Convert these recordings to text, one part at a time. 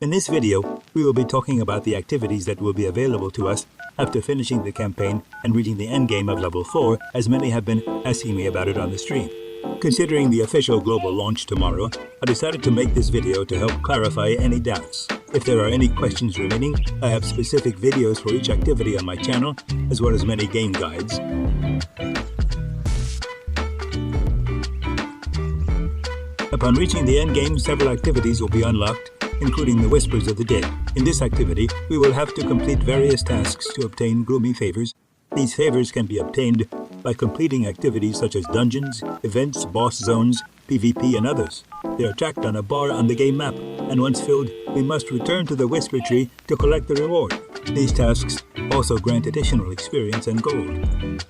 In this video, we will be talking about the activities that will be available to us after finishing the campaign and reaching the endgame of level 4, as many have been asking me about it on the stream. Considering the official global launch tomorrow, I decided to make this video to help clarify any doubts. If there are any questions remaining, I have specific videos for each activity on my channel, as well as many game guides. Upon reaching the endgame, several activities will be unlocked, including the Whispers of the Dead. In this activity, we will have to complete various tasks to obtain gloomy favors. These favors can be obtained by completing activities such as dungeons, events, boss zones, PvP, and others. They are tracked on a bar on the game map, and once filled, we must return to the Whisper Tree to collect the reward. These tasks also grant additional experience and gold.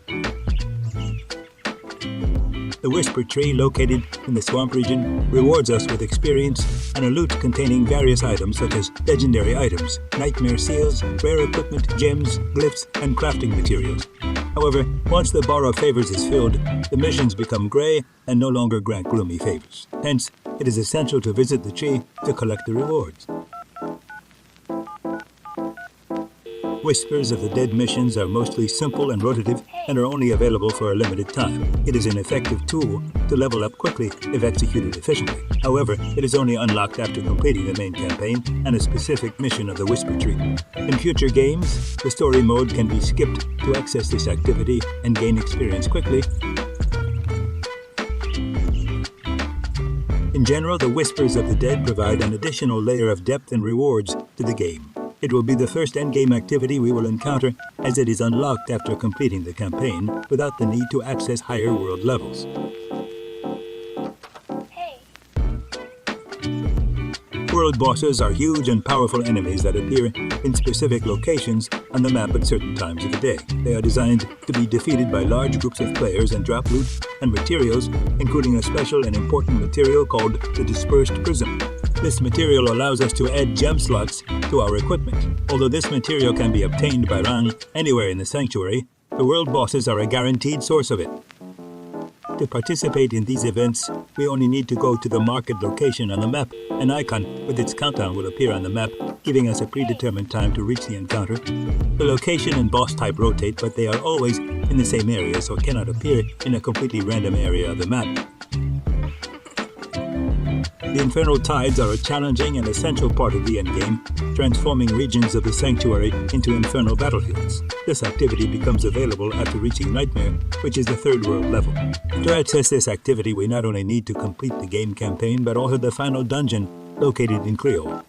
The Whisper Tree, located in the swamp region, rewards us with experience and a loot containing various items such as legendary items, nightmare seals, rare equipment, gems, glyphs, and crafting materials. However, once the bar of favors is filled, the missions become gray and no longer grant gloomy favors. Hence, it is essential to visit the tree to collect the rewards. Whispers of the Dead missions are mostly simple and rotative and are only available for a limited time. It is an effective tool to level up quickly if executed efficiently. However, it is only unlocked after completing the main campaign and a specific mission of the Whisper Tree. In future games, the story mode can be skipped to access this activity and gain experience quickly. In general, the Whispers of the Dead provide an additional layer of depth and rewards to the game. It will be the first endgame activity we will encounter, as it is unlocked after completing the campaign without the need to access higher world levels. World bosses are huge and powerful enemies that appear in specific locations on the map at certain times of the day. They are designed to be defeated by large groups of players and drop loot and materials, including a special and important material called the Dispersed Prism. This material allows us to add gem slots to our equipment. Although this material can be obtained by rang anywhere in the sanctuary, the world bosses are a guaranteed source of it. To participate in these events, we only need to go to the market location on the map. An icon with its countdown will appear on the map, giving us a predetermined time to reach the encounter. The location and boss type rotate, but they are always in the same area, so cannot appear in a completely random area of the map. The Infernal Tides are a challenging and essential part of the endgame, transforming regions of the sanctuary into infernal battlefields. This activity becomes available after reaching Nightmare, which is the third world level. To access this activity, we not only need to complete the game campaign, but also the final dungeon located in Creole.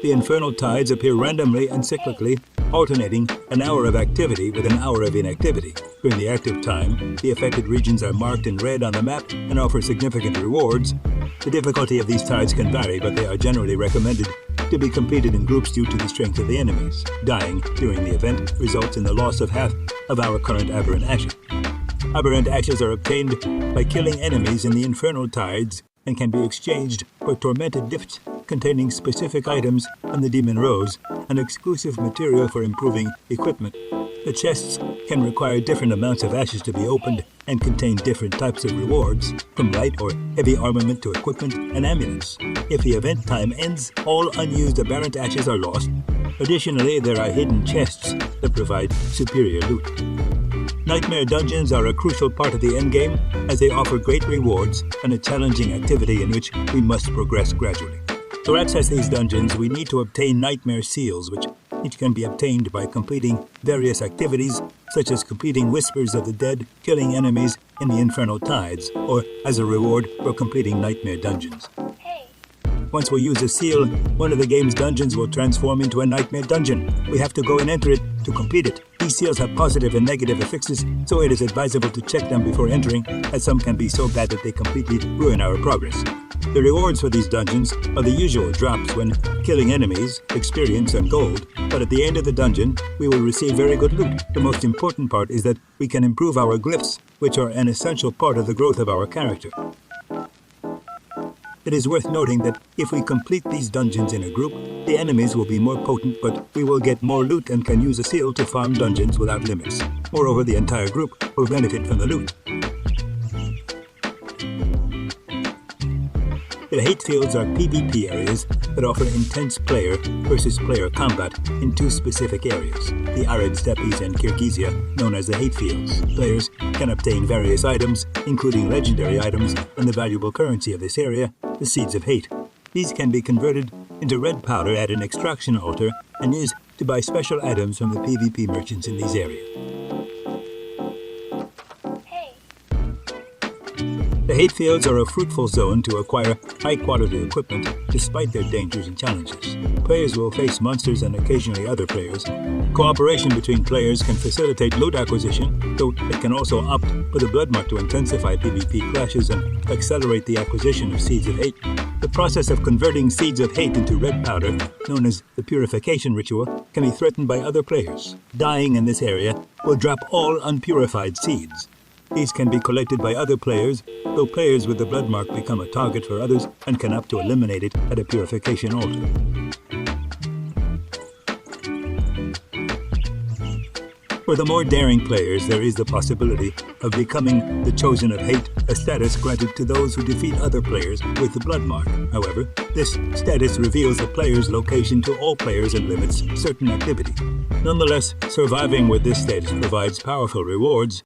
The Infernal Tides appear randomly and cyclically, alternating an hour of activity with an hour of inactivity. During the active time, the affected regions are marked in red on the map and offer significant rewards. The difficulty of these tides can vary, but they are generally recommended to be completed in groups due to the strength of the enemies. Dying during the event results in the loss of half of our current aberrant ashes. Aberrant ashes are obtained by killing enemies in the Infernal Tides and can be exchanged for tormented gifts containing specific items on the Demon Rose, an exclusive material for improving equipment. The chests can require different amounts of ashes to be opened and contain different types of rewards, from light or heavy armament to equipment and amulets. If the event time ends, all unused aberrant ashes are lost. Additionally, there are hidden chests that provide superior loot. Nightmare dungeons are a crucial part of the endgame, as they offer great rewards and a challenging activity in which we must progress gradually. To access these dungeons, we need to obtain nightmare seals, which can be obtained by completing various activities, such as completing Whispers of the Dead, killing enemies in the Infernal Tides, or as a reward for completing nightmare dungeons. Once we use a seal, one of the game's dungeons will transform into a nightmare dungeon. We have to go and enter it to complete it. These seals have positive and negative affixes, so it is advisable to check them before entering, as some can be so bad that they completely ruin our progress. The rewards for these dungeons are the usual drops when killing enemies, experience, and gold, but at the end of the dungeon, we will receive very good loot. The most important part is that we can improve our glyphs, which are an essential part of the growth of our character. It is worth noting that if we complete these dungeons in a group, the enemies will be more potent, but we will get more loot and can use a seal to farm dungeons without limits. Moreover, the entire group will benefit from the loot. The hate fields are PvP areas that offer intense player versus player combat in two specific areas, the arid steppes and Kirgizia, known as the hate fields. Players can obtain various items, including legendary items and the valuable currency of this area, the seeds of hate. These can be converted into red powder at an extraction altar and used to buy special items from the PvP merchants in these areas. The hate fields are a fruitful zone to acquire high-quality equipment despite their dangers and challenges. Players will face monsters and occasionally other players. Cooperation between players can facilitate loot acquisition, though it can also opt for the blood mark to intensify PvP clashes and accelerate the acquisition of seeds of hate. The process of converting seeds of hate into red powder, known as the purification ritual, can be threatened by other players. Dying in this area will drop all unpurified seeds. These can be collected by other players, though players with the blood mark become a target for others and can opt to eliminate it at a purification altar. For the more daring players, there is the possibility of becoming the Chosen of Hate, a status granted to those who defeat other players with the blood mark. However, this status reveals the player's location to all players and limits certain activity. Nonetheless, surviving with this status provides powerful rewards.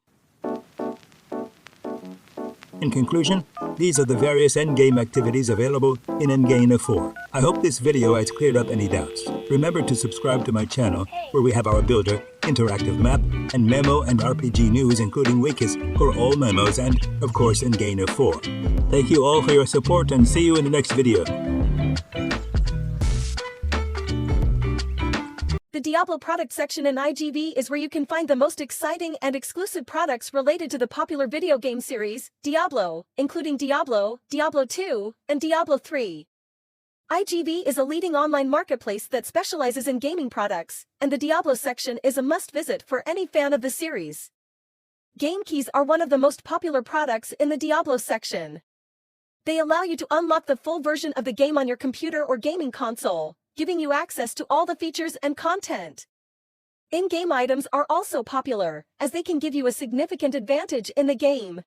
In conclusion, these are the various endgame activities available in ENDGAME 4. I hope this video has cleared up any doubts. Remember to subscribe to my channel, where we have our builder, interactive map, and memo and RPG news, including wikis for all memos and, of course, ENDGAME 4. Thank you all for your support and see you in the next video. The Diablo product section in IGV is where you can find the most exciting and exclusive products related to the popular video game series, Diablo, including Diablo, Diablo 2, and Diablo 3. IGV is a leading online marketplace that specializes in gaming products, and the Diablo section is a must-visit for any fan of the series. Game keys are one of the most popular products in the Diablo section. They allow you to unlock the full version of the game on your computer or gaming console, giving you access to all the features and content. In-game items are also popular, as they can give you a significant advantage in the game.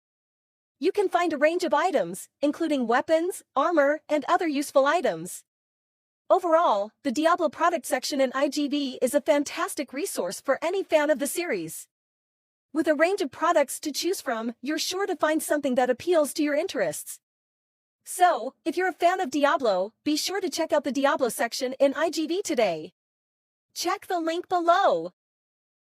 You can find a range of items, including weapons, armor, and other useful items. Overall, the Diablo product section in IGV is a fantastic resource for any fan of the series. With a range of products to choose from, you're sure to find something that appeals to your interests. So, if you're a fan of Diablo, be sure to check out the Diablo section in IGV today. Check the link below.